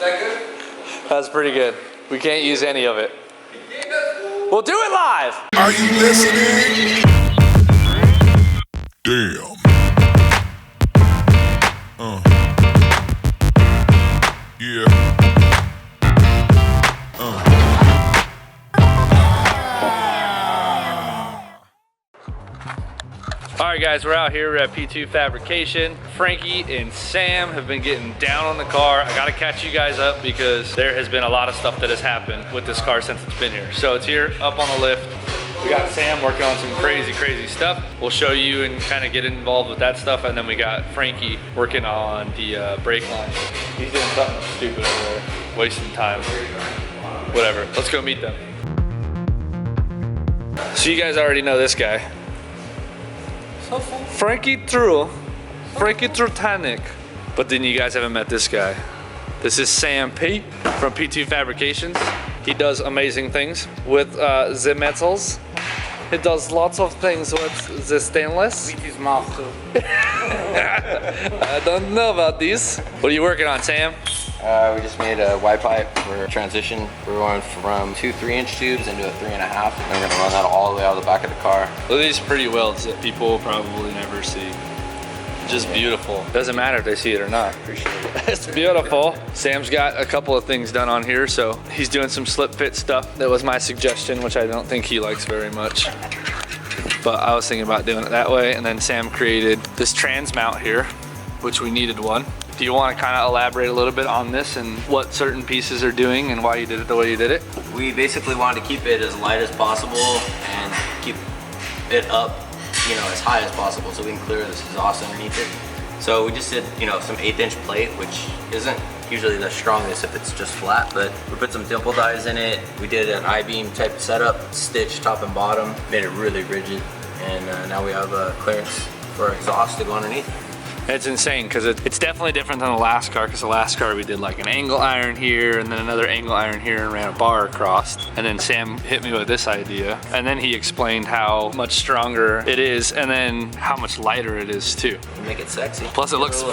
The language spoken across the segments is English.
that good? That's pretty good. We can't use any of it. We'll do it live. Are you listening? Damn. Yeah. All right, guys, we're out here at P2 Fabrication. Frankie and Sam have been getting down on the car. I gotta catch you guys up because there has been a lot of stuff that has happened with this car since it's been here. So it's here, up on the lift. We got Sam working on some crazy stuff. We'll show you and kind of get involved with that stuff. And then we got Frankie working on the brake line. He's doing something stupid over there, wasting time. Whatever, let's go meet them. So you guys already know this guy. Frankie Titanic. But then you guys haven't met this guy. This is Sam P from P2 Fabrications. He does amazing things with the metals. He does lots of things with the stainless. With his mouth too. I don't know about these. What are you working on, Sam? We just made a Y pipe for transition. We're going from 2 3-inch tubes into a 3.5, and we're gonna run that all the way out of the back of the car. Well, these pretty welds that people will probably never see. Just beautiful. Doesn't matter if they see it or not. Appreciate it. It's beautiful. Sam's got a couple of things done on here, so he's doing some slip fit stuff. That was my suggestion, which I don't think he likes very much. But I was thinking about doing it that way, and then Sam created this trans mount here, which we needed one. Do you want to kind of elaborate a little bit on this and what certain pieces are doing and why you did it the way you did it? We basically wanted to keep it as light as possible and keep it up, you know, as high as possible so we can clear this exhaust underneath it. So we just did, you know, some 1/8-inch plate, which isn't usually the strongest if it's just flat, but we put some dimple dies in it. We did an I-beam type setup, stitched top and bottom, made it really rigid, and now we have a clearance for exhaust to go underneath. It's insane because it's definitely different than the last car, because the last car we did like an angle iron here and then another angle iron here and ran a bar across. And then Sam hit me with this idea, and then he explained how much stronger it is and then how much lighter it is too. Make it sexy. Plus it looks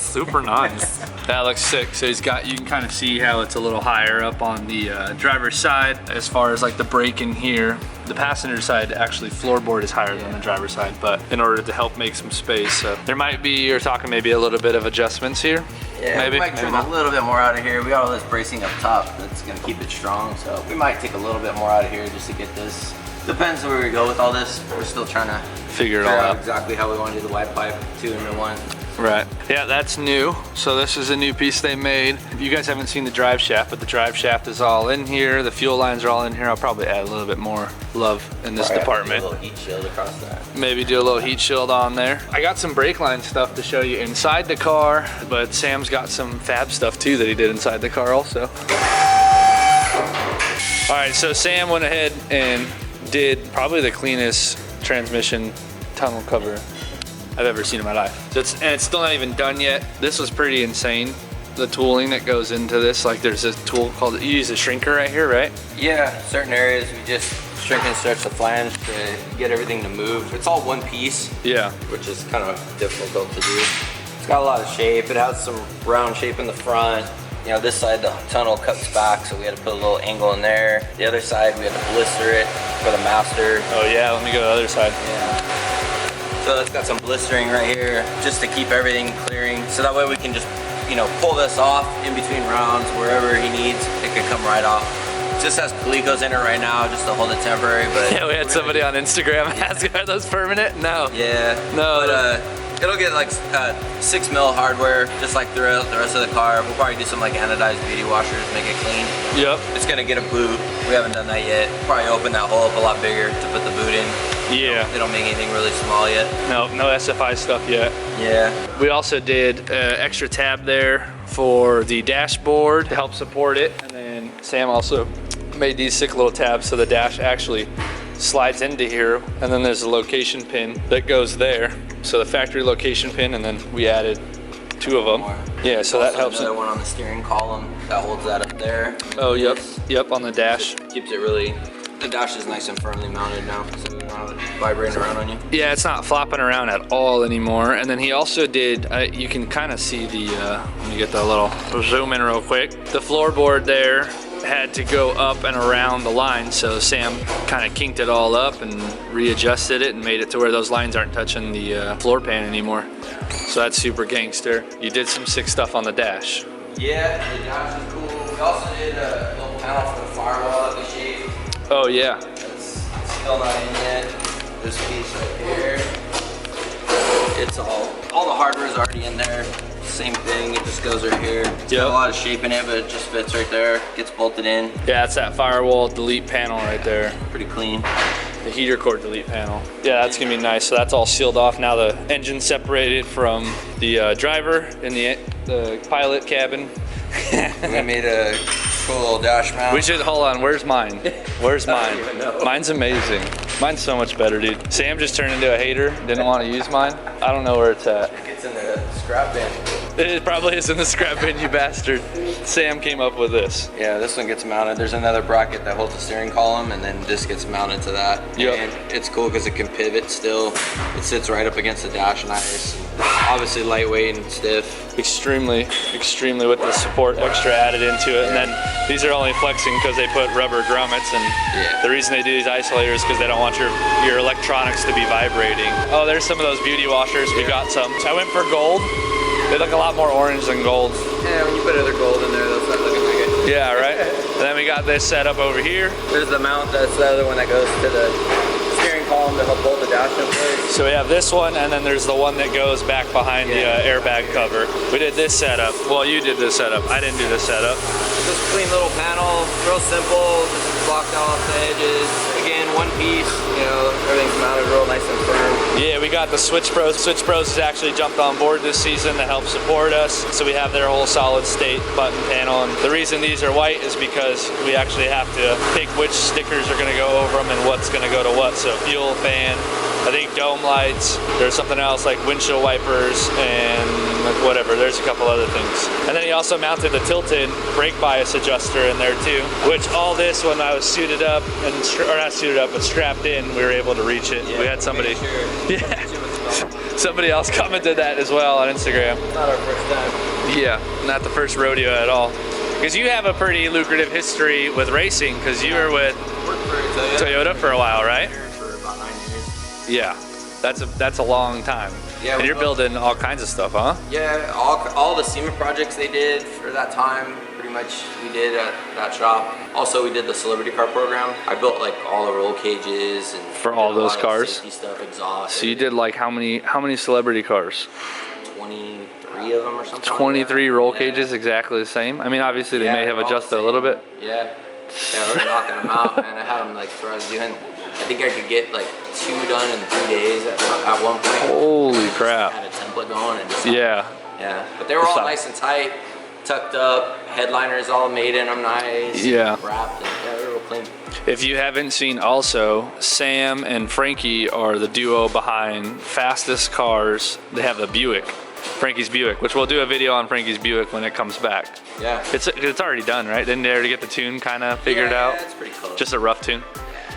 super nice. That looks sick. So he's got, you can kind of see how it's a little higher up on the driver's side as far as like the brake in here. The passenger side, actually floorboard is higher than the driver's side, but in order to help make some space. So there might be, you're talking maybe a little bit of adjustments here. Yeah, maybe, we might trim a little bit more out of here. We got all this bracing up top that's gonna keep it strong. So we might take a little bit more out of here just to get this. Depends where we go with all this. We're still trying to figure it all out. Exactly how we want to do the Y pipe, 2-in-1. Right. Yeah, that's new. So this is a new piece they made. You guys haven't seen the drive shaft, but the drive shaft is all in here. The fuel lines are all in here. I'll probably add a little bit more love in this department. Do a little heat shield across that. Maybe do a little heat shield on there. I got some brake line stuff to show you inside the car, but Sam's got some fab stuff too that he did inside the car also. All right, so Sam went ahead and did probably the cleanest transmission tunnel cover I've ever seen in my life. So it's still not even done yet. This was pretty insane. The tooling that goes into this, like there's this tool called, you use a shrinker right here, right? Yeah, certain areas we just shrink and stretch the flange to get everything to move. It's all one piece. Yeah. Which is kind of difficult to do. It's got a lot of shape. It has some round shape in the front. You know, this side the tunnel cuts back, so we had to put a little angle in there. The other side we had to blister it for the master. Oh yeah, let me go to the other side. Yeah. So it's got some blistering right here just to keep everything clearing. So that way we can just, you know, pull this off in between rounds wherever he needs. It can come right off. It just has Colicos in it right now just to hold it temporary. But yeah, we had somebody on Instagram ask, are those permanent? No. Yeah. No. But it'll get like 6 mil hardware just like throughout the rest of the car. We'll probably do some like anodized beauty washers, make it clean. Yep. It's gonna get a boot. We haven't done that yet. Probably open that hole up a lot bigger to put the boot in. Yeah. They don't make anything really small yet. No SFI stuff yet. Yeah. We also did extra tab there for the dashboard to help support it. And then Sam also made these sick little tabs so the dash actually slides into here. And then there's a location pin that goes there. So the factory location pin, and then we added 2 of them. Yeah, so that helps. Another one on the steering column that holds that up there. Oh, yep, on the dash. Keeps it really The dash is nice and firmly mounted now, so you don't have it vibrating around on you. Yeah, it's not flopping around at all anymore. And then he also did, you can kind of see the, let me get the little zoom in real quick. The floorboard there had to go up and around the line, so Sam kind of kinked it all up and readjusted it and made it to where those lines aren't touching the floor pan anymore. So that's super gangster. You did some sick stuff on the dash. Yeah, the dash is cool. We also did a little panel for the firewall that we shaved. Oh yeah. It's still not in yet. This piece right here. It's all the hardware is already in there. Same thing, it just goes right here. It's got a lot of shape in it, but it just fits right there. Gets bolted in. Yeah, it's that firewall delete panel right there. Pretty clean. The heater core delete panel. Yeah, that's gonna be nice. So that's all sealed off. Now the engine's separated from the driver in the pilot cabin. We made a cool little dash mount. We should, hold on, where's mine? Where's mine? I don't even know. Mine's amazing. Mine's so much better, dude. Sam just turned into a hater, didn't want to use mine. I don't know where it's at. It's in the scrap bin. It probably is in the scrap bin, you bastard. Sam came up with this. Yeah, this one gets mounted. There's another bracket that holds the steering column, and then this gets mounted to that. Yep. And it's cool because it can pivot still. It sits right up against the dash nice. Obviously lightweight and stiff. Extremely with the support extra added into it. And then these are only flexing because they put rubber grommets, and the reason they do these isolators is because they don't want your electronics to be vibrating. Oh, there's some of those beauty washers. We got some. So I went for gold. They look a lot more orange than gold. Yeah, when you put other gold in there, they'll start looking like it. Yeah, right? And then we got this set up over here. There's the mount, that's the other one that goes to the steering column to help hold the dash in place. So we have this one, and then there's the one that goes back behind the airbag cover. We did this setup. Well, you did this setup. I didn't do this setup. Just a clean little panel, real simple, just blocked off the edges. Again, one piece, you know, everything's mounted real nice and firm. Yeah, we got the Switch Pros. Switch Pros has actually jumped on board this season to help support us. So we have their whole solid state button panel. And the reason these are white is because we actually have to pick which stickers are gonna go over them and what's gonna go to what. So fuel, fan, I think dome lights, there's something else like windshield wipers and whatever, there's a couple other things. And then he also mounted the tilted brake bias adjuster in there too, which all this, when I was suited up, and or not suited up, but strapped in, we were able to reach it. Yeah, we had somebody, somebody else commented that as well on Instagram. Not our first time. Yeah, not the first rodeo at all. Because you have a pretty lucrative history with racing, because you were with Toyota for a while, right? For about 9 years. Yeah, that's a long time. Yeah, and you're building all kinds of stuff, huh? Yeah, all the SEMA projects they did for that time, pretty much we did at that shop. Also, we did the celebrity car program. I built like all the roll cages and for all those cars. Safety stuff, exhaust. So you did like how many celebrity cars? 23 of them or something. 23 roll cages, exactly the same. I mean, obviously they may have adjusted a little bit. Yeah, we're knocking them out, man. I had them like, so I was doing. I think I could get like 2 done in 3 days at one point. Holy crap! I had a template going and just yeah. But they were all nice and tight, tucked up. Headliners all made in them nice. Yeah. Wrapped. And, they were real clean. If you haven't seen, also Sam and Frankie are the duo behind Fastest Cars. They have the Buick, Frankie's Buick, which we'll do a video on Frankie's Buick when it comes back. Yeah. It's already done, right? Didn't they already get the tune kind of figured out? Yeah, it's pretty close. Just a rough tune.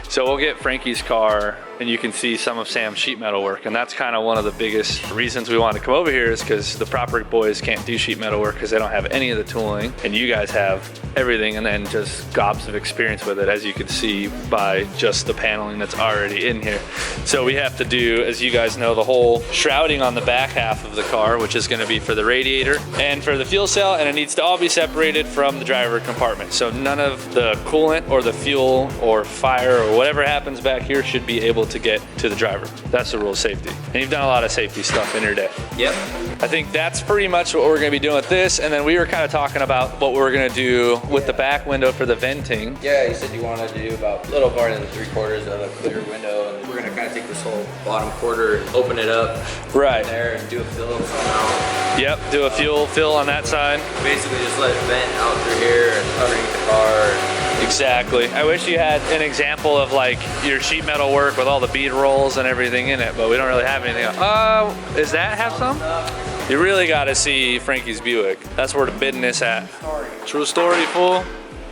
So we'll get Frankie's car and you can see some of Sam's sheet metal work, and that's kind of one of the biggest reasons we wanted to come over here, is because the proper boys can't do sheet metal work because they don't have any of the tooling, and you guys have everything, and then just gobs of experience with it, as you can see by just the paneling that's already in here. So we have to do, as you guys know, the whole shrouding on the back half of the car, which is going to be for the radiator and for the fuel cell, and it needs to all be separated from the driver compartment. So none of the coolant or the fuel or fire or whatever happens back here should be able to get to the driver. That's the rule of safety. And you've done a lot of safety stuff in your day. Yep. I think that's pretty much what we're gonna be doing with this. And then we were kind of talking about what we're gonna do with the back window for the venting. Yeah, you said you wanted to do about a little more than 3/4 of a clear window. And we're gonna kind of take this whole bottom quarter, open it up Right. there and do a fill somehow. Yep, do a fuel fill on that side. Basically just let it vent out through here and underneath the car. Exactly. I wish you had an example of like your sheet metal work with all the bead rolls and everything in it, but we don't really have anything. Does that have some? You really got to see Frankie's Buick. That's where the business at. True story, fool.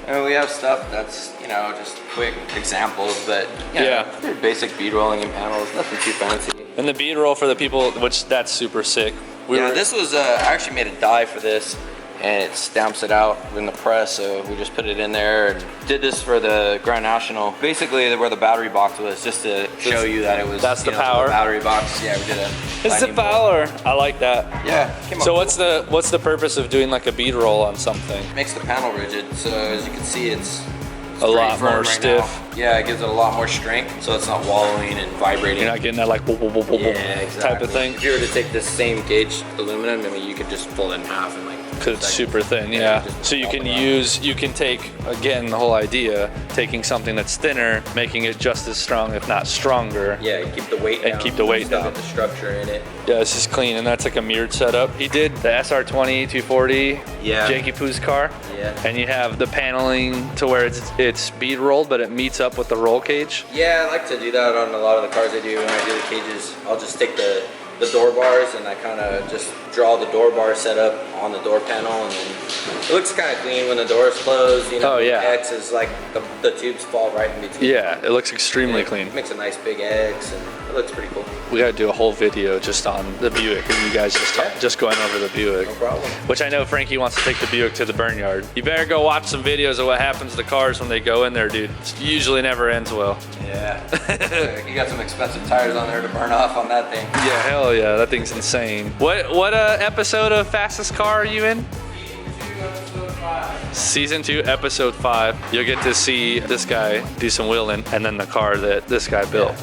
I mean, we have stuff that's, you know, just quick examples, but Yeah. they're basic bead rolling and panels, nothing too fancy. And the bead roll for the people, which that's super sick. This was, I actually made a die for this, and it stamps it out in the press, so we just put it in there and did this for the Grand National. Basically where the battery box was, just to show you that it was, that's the power? The battery box. Yeah, we did a It's the power. I like that. Yeah. So what's the purpose of doing like a bead roll on something? It makes the panel rigid, so as you can see, it's a lot more right stiff. now. Yeah, it gives it a lot more strength, so it's not wallowing and vibrating. You're not getting that like boop, boop, boop, boop, yeah, boop exactly. type of thing. If you were to take this same gauge aluminum, I mean, you could just fold it in half and like. Because it's super thin, yeah. So you can take, again, the whole idea, taking something that's thinner, making it just as strong, if not stronger. Yeah, you keep the weight and down. keep the weight Still down. get the structure in it. Yeah, it's just clean, and that's like a mirrored setup. He did the SR20 240, Yeah. Jakey Poo's car. Yeah. And you have the paneling to where it's bead rolled, but it meets up with the roll cage. Yeah, I like to do that on a lot of the cars I do when I do the cages. I'll just take the door bars and I kind of just draw the door bar setup on the door panel, and then it looks kind of clean when the door is closed. You know, Oh, yeah. the X is like the tubes fall right in between. Yeah, it looks extremely It clean. makes a nice big X, and it looks pretty cool. We gotta do a whole video just on the Buick, and you guys just going over the Buick. No problem. Which I know Frankie wants to take the Buick to the burn yard. You better go watch some videos of what happens to the cars when they go in there, dude. It usually never ends well. Yeah. You got some expensive tires on there to burn off on that thing. Yeah, hell yeah, that thing's insane. What episode of Fastest Car are you in? Season 2, episode 5. You'll get to see this guy do some wheeling, and then the car that this guy built.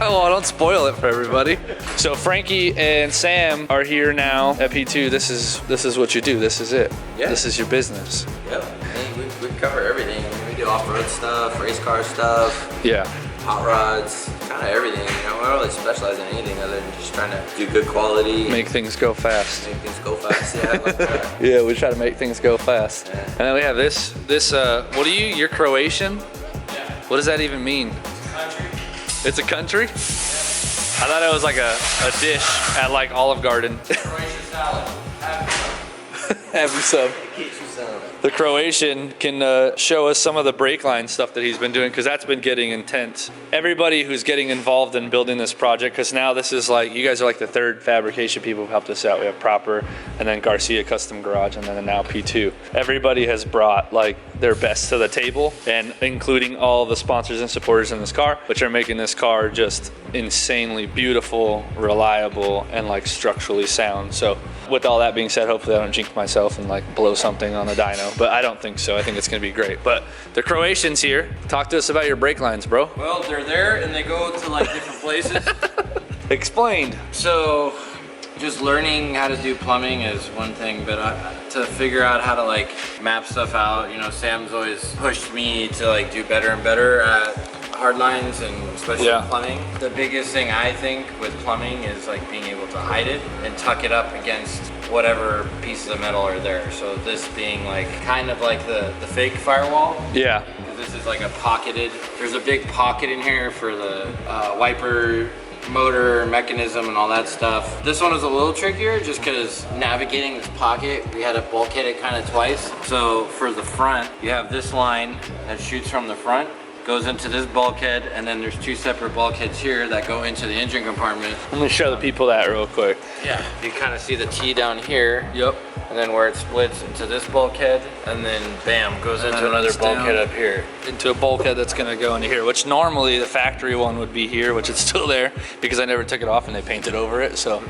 Well, don't spoil it for everybody. So Frankie and Sam are here now at P2. This is what you do. This is it. Yeah. This is your business. Yep. I mean, we cover everything. I mean, we do off-road stuff, race car stuff, Yeah. hot rods, kind of everything. You know, we don't really specialize in anything other than just trying to do good quality. Make things go fast. Make things go fast. Yeah, I like that. Yeah, we try to make things go fast. Yeah. And then we have this, what are you? You're Croatian? Yeah. What does that even mean? Country. It's a country? I thought it was like a dish at like Olive Garden. Croatian salad. Have you some? Keep you some. The Croatian can show us some of the brake line stuff that he's been doing, because that's been getting intense. Everybody who's getting involved in building this project, because now this is like, you guys are like the third fabrication people who've helped us out. We have Proper, and then Garcia Custom Garage, and then now P2. Everybody has brought like their best to the table, and including all the sponsors and supporters in this car, which are making this car just insanely beautiful, reliable, and like structurally sound. So with all that being said, hopefully I don't jinx myself and like blow something on a dyno, but I don't think so. I think it's gonna be great. But the Croatian's here. Talk to us about your brake lines, bro. Well, they're there and they go to like different places. Explained. So just learning how to do plumbing is one thing, but to figure out how to like map stuff out, you know, Sam's always pushed me to like do better and better at hard lines, and especially plumbing. The biggest thing I think with plumbing is like being able to hide it and tuck it up against whatever pieces of metal are there. So this being like kind of like the fake firewall. Yeah. This is like a pocketed, there's a big pocket in here for the wiper motor mechanism and all that stuff. This one is a little trickier just because navigating this pocket, we had to bulkhead it kind of twice. So for the front, you have this line that shoots from the front, goes into this bulkhead, and then there's two separate bulkheads here that go into the engine compartment. Let me show the people that real quick. Yeah, you kind of see the T down here. Yep. And then where it splits into this bulkhead, and then bam, goes into another bulkhead up here. Into a bulkhead that's gonna go into here, which normally the factory one would be here, which is still there because I never took it off and they painted over it. So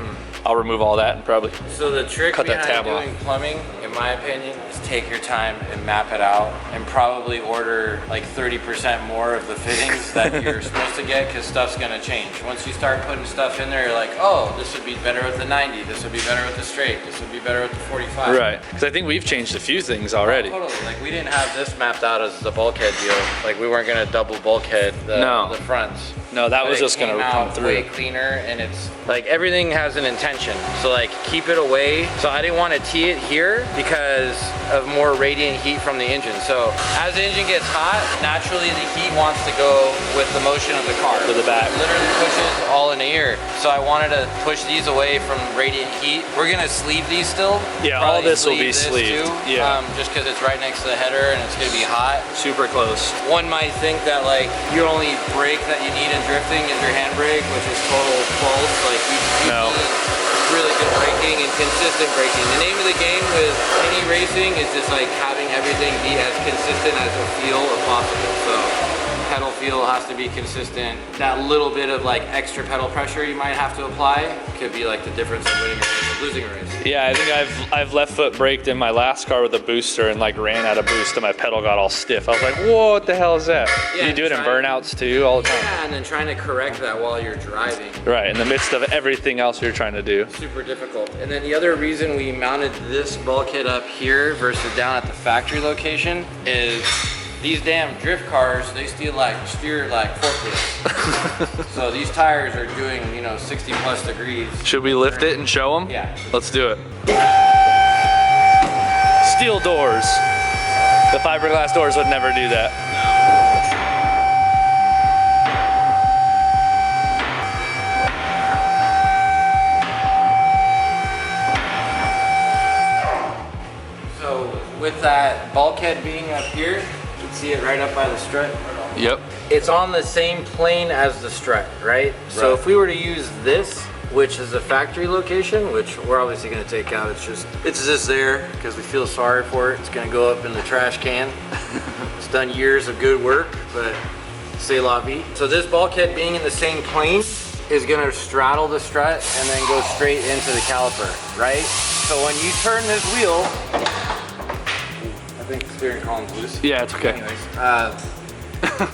I'll remove all that and probably So the trick cut that behind tab off. doing plumbing, in my opinion, is take your time and map it out, and probably order like 30% more of the fittings that you're supposed to get, because stuff's gonna change. Once you start putting stuff in there, you're like, oh, this would be better with the 90, this would be better with the straight, this would be better with the 45. Right, because I think we've changed a few things already. Totally, like we didn't have this mapped out as the bulkhead deal. Like we weren't gonna double bulkhead the fronts. No, that But was it just gonna came come out through. way cleaner, and it's like everything has an intention. So like keep it away. So I didn't want to tee it here because of more radiant heat from the engine. So as the engine gets hot, naturally the heat wants to go with the motion of the car. To the back. It literally pushes all in the air. So I wanted to push these away from radiant heat. We're gonna sleeve these still. Yeah, Probably all this will be this sleeved. too, Yeah. just because it's right next to the header and it's gonna be hot. Super close. One might think that like your only brake that you need in drifting is your handbrake, which is total false. Like you No. need really good braking and consistent braking. The name of the game with any racing is just like having everything be as consistent as a feel as possible. So pedal feel has to be consistent. That little bit of like extra pedal pressure you might have to apply could be like the difference of winning or losing a race. Yeah, I think I've left foot braked in my last car with a booster and like ran out of boost and my pedal got all stiff. I was like, whoa, what the hell is that? Yeah, You do it in burnouts too all the time. Yeah, and then trying to correct that while you're driving. Right, in the midst of everything else you're trying to do. Super difficult. And then the other reason we mounted this bulkhead up here versus down at the factory location is these damn drift cars, they steer like forklifts. So these tires are doing, 60 plus degrees. Should we lift it and show them? Yeah. Let's do it. Steel doors. The fiberglass doors would never do that. So with that bulkhead being up here, you can see it right up by the strut. Yep. It's on the same plane as the strut, right? So if we were to use this, which is a factory location, which we're obviously gonna take out, it's just there because we feel sorry for it. It's gonna go up in the trash can. It's done years of good work, but c'est la vie. So this bulkhead being in the same plane is gonna straddle the strut and then go straight into the caliper, right? So when you turn this wheel, I think the steering column's loose. Yeah, it's okay. Anyways,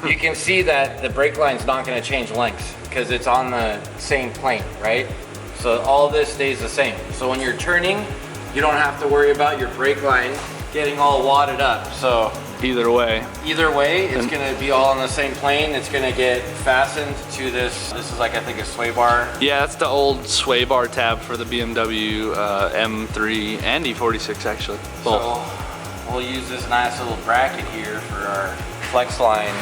you can see that the brake line's not going to change lengths because it's on the same plane, right? So all this stays the same. So when you're turning, you don't have to worry about your brake line getting all wadded up. So Either way. it's going to be all on the same plane. It's going to get fastened to this. This is like, I think, a sway bar. Yeah, that's the old sway bar tab for the BMW M3 and E46 actually. Both. So we'll use this nice little bracket here for our flex line.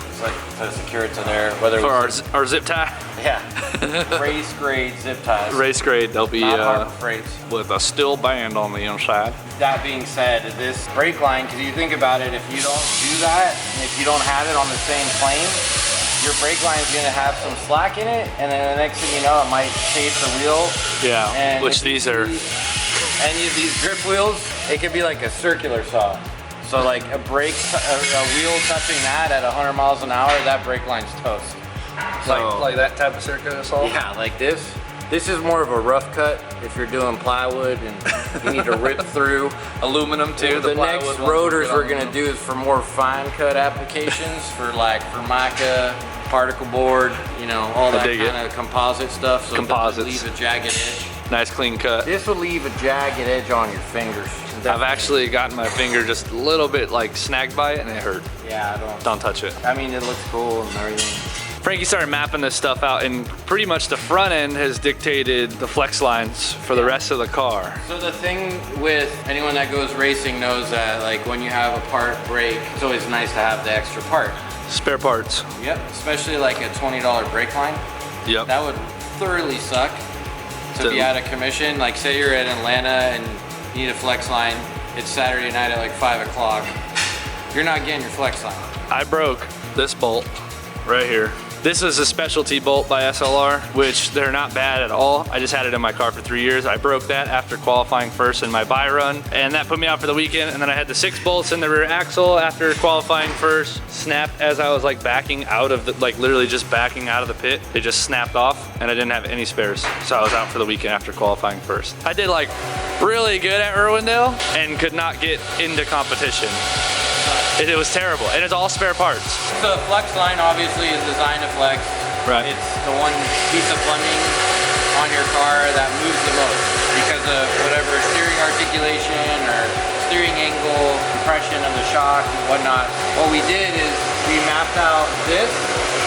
It's like to secure it to there. Whether For our zip tie. yeah, race grade zip ties. Race grade, they'll be Not Harbor Freights. with a steel band on the inside. That being said, this brake line, because you think about it, if you don't do that, and if you don't have it on the same plane, your brake line is going to have some slack in it, and then the next thing you know, it might shape the wheel. Yeah, And which if you these are. see any of these grip wheels, it could be like a circular saw. So like a wheel touching that at 100 miles an hour, that brake line's toast. So, Like that type of circular saw? yeah, like this. This is more of a rough cut if you're doing plywood and you need to rip through. Aluminum too. The plywood next ones rotors are we're good gonna aluminum. do is for more fine cut applications for Micah, particle board, all that dig it. kind of composite stuff. So it doesn't Composites. leave a jagged edge. Nice clean cut. This will leave a jagged edge on your fingers. I've actually gotten my finger just a little bit like snagged by it and it hurt. Yeah, Don't touch it. I mean, it looks cool and everything. Frankie started mapping this stuff out and pretty much the front end has dictated the flex lines for the rest of the car. So the thing with anyone that goes racing knows that like when you have a part break, it's always nice to have the extra part. Spare parts. Yep, especially like a $20 brake line. Yep. That would thoroughly suck to be out of commission. Like say you're in Atlanta and you need a flex line. It's Saturday night at like 5 o'clock. You're not getting your flex line. I broke this bolt right here. This is a specialty bolt by SLR, which they're not bad at all. I just had it in my car for 3 years. I broke that after qualifying first in my buy run, and that put me out for the weekend. And then I had the 6 bolts in the rear axle after qualifying first. Snapped as I was like backing out of the, like literally just backing out of the pit. It just snapped off, and I didn't have any spares. So I was out for the weekend after qualifying first. I did like really good at Irwindale and could not get into competition. It was terrible, and it's all spare parts. So the flex line obviously is designed to flex. Right. It's the one piece of plumbing on your car that moves the most because of whatever steering articulation or steering angle, compression of the shock and whatnot. What we did is we mapped out this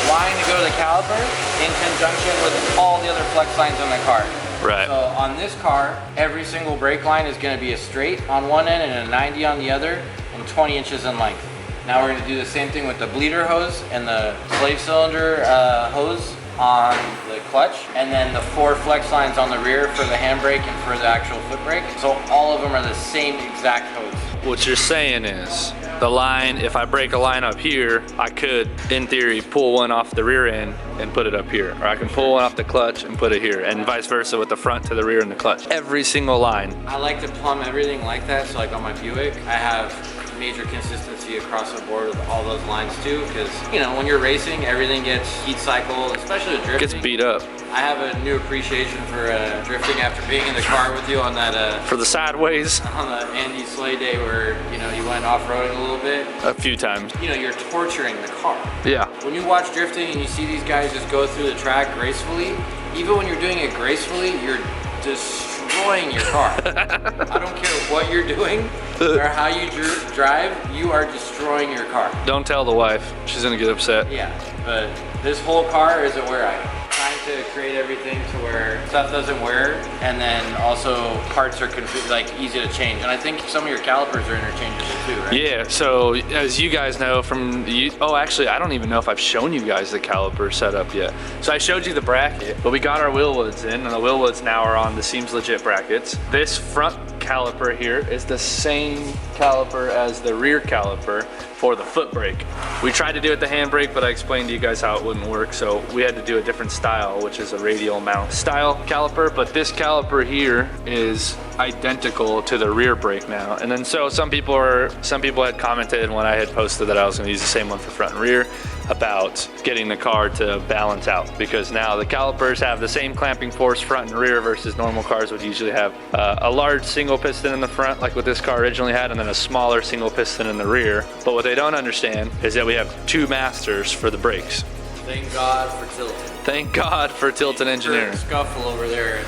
line to go to the caliper in conjunction with all the other flex lines on the car. Right. So on this car, every single brake line is going to be a straight on one end and a 90 on the other, and 20 inches in length. Now we're going to do the same thing with the bleeder hose and the slave cylinder hose on the clutch, and then the 4 flex lines on the rear for the handbrake and for the actual foot brake. So all of them are the same exact hose. What you're saying is, the line, if I break a line up here, I could, in theory, pull one off the rear end and put it up here. Or I can pull one off the clutch and put it here, and vice versa with the front to the rear and the clutch. Every single line. I like to plumb everything like that, so like on my Buick, I have major consistency across the board with all those lines too, because you know, when you're racing, everything gets heat cycle, especially with drifting. Gets beat up. I have a new appreciation for drifting after being in the car with you on that For the sideways. on the Andy Slay day where, you know, you went off-roading a little bit. A few times. You know, you're torturing the car. Yeah. When you watch drifting and you see these guys just go through the track gracefully, even when you're doing it gracefully, you're destroying your car. I don't care what you're doing or how you drive, you are destroying your car. Don't tell the wife. She's gonna get upset. Yeah, but this whole car is a wear item. Trying to create everything to where stuff doesn't wear, and then also parts are like easy to change. And I think some of your calipers are interchangeable too, right? Yeah, so as you guys know from oh, actually, I don't even know if I've shown you guys the caliper setup yet. So I showed you the bracket, but we got our wheel woods in, and the wheel woods now are on the Seems Legit brackets. This front caliper here is the same caliper as the rear caliper for the foot brake. We tried to do it the handbrake, but I explained to you guys how it wouldn't work, so we had to do a different style, which is a radial mount style caliper. But this caliper here is identical to the rear brake now. And then so some people had commented when I had posted that I was going to use the same one for front and rear about getting the car to balance out, because now the calipers have the same clamping force front and rear versus normal cars would usually have a large single piston in the front like what this car originally had, and then a smaller single piston in the rear. But what they don't understand is that we have 2 masters for the brakes. Thank God for Tilton. Thank God for Tilton Engineering. Scuffle over there at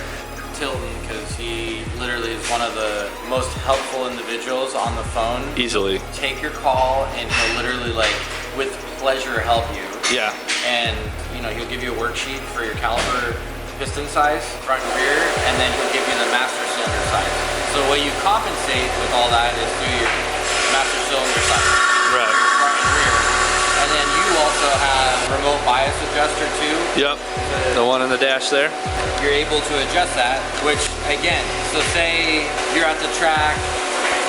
Tilton, because he literally is one of the most helpful individuals on the phone. Easily. Take your call and he'll literally like with pleasure help you. Yeah. And you know, he'll give you a worksheet for your caliper piston size, front and rear, and then he'll give you the master cylinder size. So the way you compensate with all that is through your master cylinder size. Right. Front and rear. And then you also have remote bias adjuster too. Yep. The one in the dash there. You're able to adjust that, which again, so say you're at the track,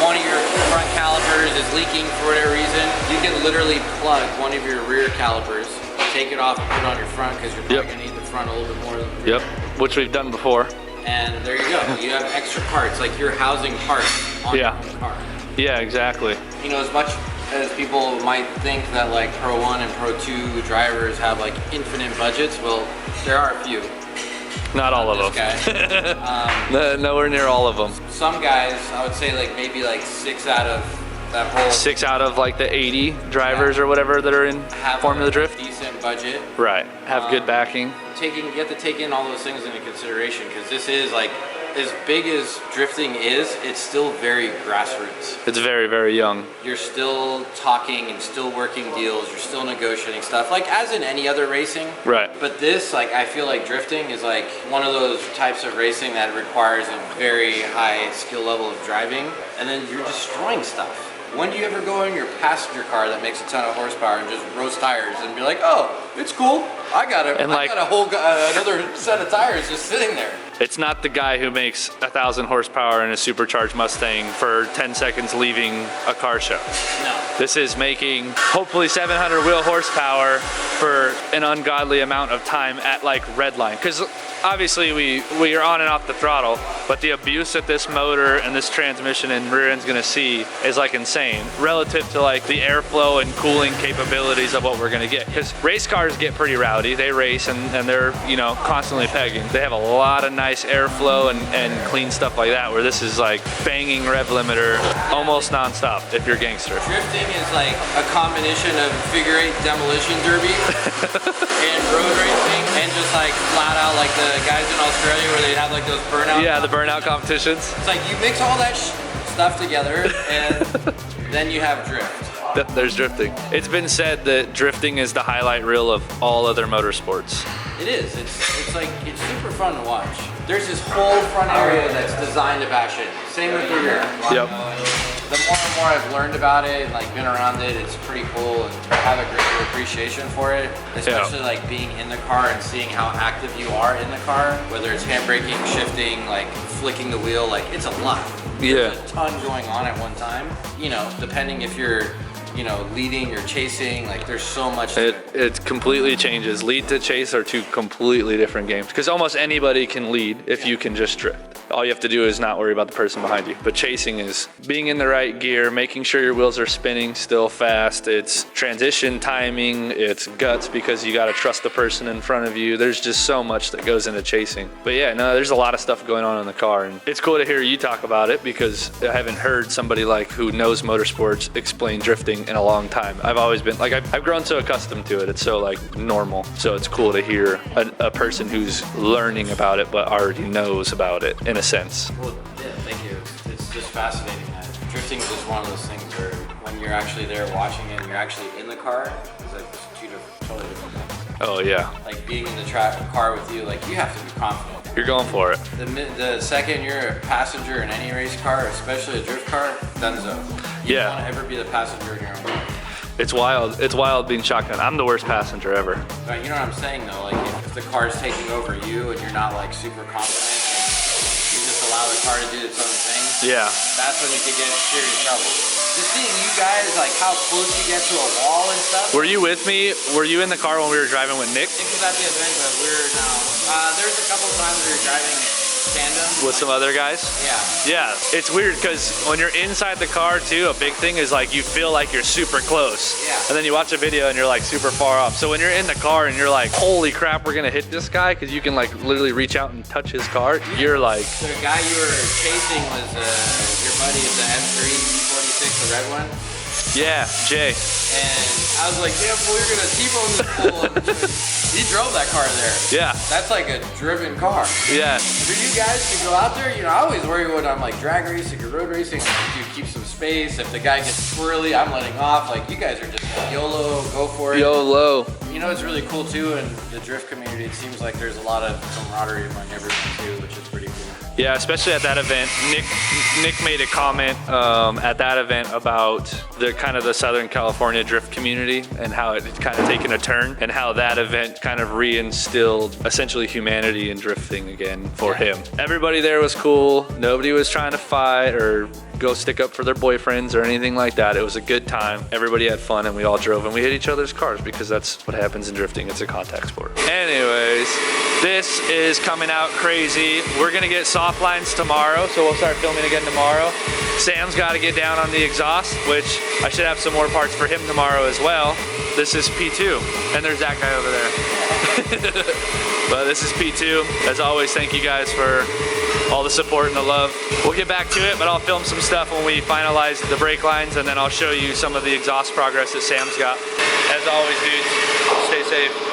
one of your front calipers is leaking for whatever reason, you can literally plug one of your rear calipers, take it off and put it on your front, because you're probably gonna need the front a little bit more than the rear. Yep, which we've done before. And there you go, you have extra parts, like you're housing parts on your own car. Yeah, exactly. You know, as much as people might think that like Pro 1 and Pro 2 drivers have like infinite budgets, well, there are a few. Not all of them. Nowhere near all of them. Some guys, I would say like maybe like 6 out of that whole 6 out of like the 80 drivers or whatever that are in have Formula a Drift. decent budget. Right. Have good backing. You have to take in all those things into consideration, because this is like, as big as drifting is, it's still very grassroots. It's very, very young. You're still talking and still working deals. You're still negotiating stuff, like as in any other racing. Right. But this, like, I feel like drifting is like one of those types of racing that requires a very high skill level of driving, and then you're destroying stuff. When do you ever go in your passenger car that makes a ton of horsepower and just roast tires and be like, oh, it's cool, I got a whole another set of tires just sitting there. It's not the guy who makes 1,000 horsepower in a supercharged Mustang for 10 seconds leaving a car show. No. This is making hopefully 700 wheel horsepower for an ungodly amount of time at like red line. Because obviously we are on and off the throttle, but the abuse that this motor and this transmission and rear end's gonna see is like insane relative to like the airflow and cooling capabilities of what we're gonna get. Because race cars get pretty rowdy, they race and they're, you know, constantly pegging. They have a lot of nice airflow and clean stuff like that, where this is like banging rev limiter almost nonstop if you're gangster. Drifting is like a combination of figure 8 demolition derby and road racing, and just like flat out like the guys in Australia where they have like those burnout. Yeah, the burnout competitions. It's like you mix all that stuff together and then you have drift. There's drifting. It's been said that drifting is the highlight reel of all other motorsports. It is. It's like, it's super fun to watch. There's this whole front area that's designed to bash in. Same with the rear. Yep. The more and more I've learned about it and like been around it, it's pretty cool, and I have a greater appreciation for it. Especially like being in the car and seeing how active you are in the car, whether it's handbraking, shifting, like flicking the wheel, like it's a lot. There's a ton going on at one time. You know, depending if you're, you know, leading or chasing, like there's so much. It completely changes. Lead to chase are two completely different games, because almost anybody can lead if you can just drift. All you have to do is not worry about the person behind you. But chasing is being in the right gear, making sure your wheels are spinning still fast. It's transition timing, it's guts, because you got to trust the person in front of you. There's just so much that goes into chasing. But yeah, no, there's a lot of stuff going on in the car, and it's cool to hear you talk about it, because I haven't heard somebody like who knows motorsports explain drifting in a long time. I've always been like, I've grown so accustomed to it. It's so like normal. So it's cool to hear a person who's learning about it but already knows about it in a sense. Well, yeah, thank you. It's just fascinating that drifting is just one of those things where when you're actually there watching it and you're actually in the car, it's like two totally different things. Oh yeah. Like being in the car with you, like you have to be confident. You're going for it. The second you're a passenger in any race car, especially a drift car, dunzo. You don't want to ever be the passenger in your own car. It's wild. It's wild being shotgun. I'm the worst passenger ever. But you know what I'm saying though? Like if the car's taking over you and you're not like super confident and you just allow the car to do its own thing. Yeah. That's when you could get in serious trouble. Just seeing you guys, like how close you get to a wall and stuff. Were you with me? Were you in the car when we were driving with Nick? Nick was at the event, but we're now. There's a couple of times we were driving tandem with some other guys? Yeah, it's weird because when you're inside the car too, a big thing is like you feel like you're super close. Yeah. And then you watch a video and you're like super far off. So when you're in the car and you're like, holy crap, we're gonna hit this guy, because you can like literally reach out and touch his car, you're like. So the guy you were chasing was your buddy, the M3 E46, the red one? Yeah, Jay. And I was like, damn fool, you're gonna T-bone this fool. He drove that car there. Yeah. That's like a driven car. Yeah. For you guys to go out there, you know, I always worry when I'm like drag racing or road racing, like, dude, keep some space. If the guy gets swirly, I'm letting off. Like, you guys are just YOLO, go for it. YOLO. You know, it's really cool too, in the drift community, it seems like there's a lot of camaraderie among everyone too, which is pretty cool. Yeah, especially at that event. Nick made a comment at that event about the kind of the Southern California drift community and how it had kind of taken a turn, and how that event kind of reinstilled essentially humanity in drifting again for him. Everybody there was cool. Nobody was trying to fight or go stick up for their boyfriends or anything like that. It was a good time. Everybody had fun and we all drove and we hit each other's cars, because that's what happens in drifting. It's a contact sport. Anyways, this is coming out crazy. We're gonna get soft lines tomorrow, so we'll start filming again tomorrow. Sam's got to get down on the exhaust, which I should have some more parts for him tomorrow as well. This is P2, and there's that guy over there. But this is P2. As always, thank you guys for all the support and the love. We'll get back to it, but I'll film some stuff when we finalize the brake lines, and then I'll show you some of the exhaust progress that Sam's got. As always, dudes, stay safe.